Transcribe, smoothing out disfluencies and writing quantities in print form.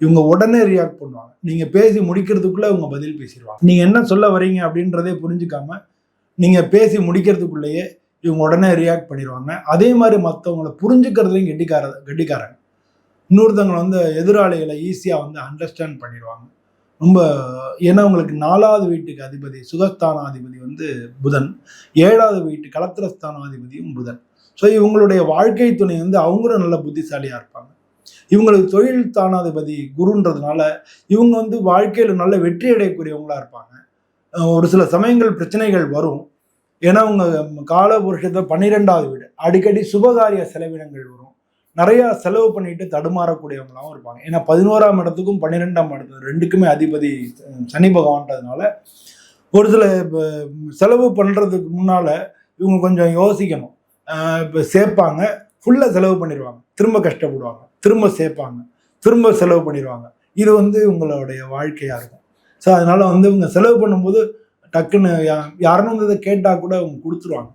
இவங்க உடனே ரியாக்ட் பண்ணுவாங்க. நீங்க பேசி முடிக்கிறதுக்குள்ள இவங்க பதில் பேசிடுவாங்க. நீங்க என்ன சொல்ல வரீங்க அப்படின்றதே புரிஞ்சுக்காம நீங்க பேசி முடிக்கிறதுக்குள்ளேயே இவங்க உடனே ரியாக்ட் பண்ணிடுவாங்க. அதே மாதிரி மற்றவங்களை புரிஞ்சுக்கிறதையும் கெட்டிக்காரங்க. இன்னொருத்தவங்களை வந்து எதிராளிகளை ஈஸியா வந்து அண்டர்ஸ்டாண்ட் பண்ணிடுவாங்க. ரொம்ப ஏன்னா உங்களுக்கு 4வது வீட்டுக்கு அதிபதி சுகஸ்தானாதிபதி வந்து புதன், 7வது வீட்டு கலத்திரஸ்தானாதிபதியும் புதன். ஸோ இவங்களுடைய வாழ்க்கை துணை வந்து அவங்களும் நல்ல புத்திசாலியா இருப்பாங்க. இவங்களுக்கு தொழில் ஸ்தானாதிபதி குருன்றதுனால இவங்க வந்து வாழ்க்கையில நல்ல வெற்றி அடையக்கூடியவங்களா இருப்பாங்க. ஒரு சில சமயங்கள் பிரச்சனைகள் வரும். ஏன்னா உங்க காலபுருஷத்தை 12வது வீடு, அடிக்கடி சுபகாரிய செலவினங்கள் வரும். நிறைய செலவு பண்ணிட்டு தடுமாறக்கூடியவங்களாகவும் இருப்பாங்க. ஏன்னா 11ஆம் இடத்துக்கும் 12ஆம் இடத்துக்கும் ரெண்டுக்குமே அதிபதி சனி பகவான்றதுனால ஒரு சில செலவு பண்றதுக்கு முன்னால இவங்க கொஞ்சம் யோசிக்கணும். இப்போ சேர்ப்பாங்க, ஃபுல்லா செலவு பண்ணிடுவாங்க, திரும்ப கஷ்டப்படுவாங்க, திரும்ப சேர்ப்பாங்க, திரும்ப செலவு பண்ணிடுவாங்க. இது வந்து உங்களுடைய வாழ்க்கையா இருக்கும். ஸோ அதனால வந்து இவங்க செலவு பண்ணும்போது டக்குன்னு யாருன்னு இதை கேட்டா கூட அவங்க கொடுத்துருவாங்க.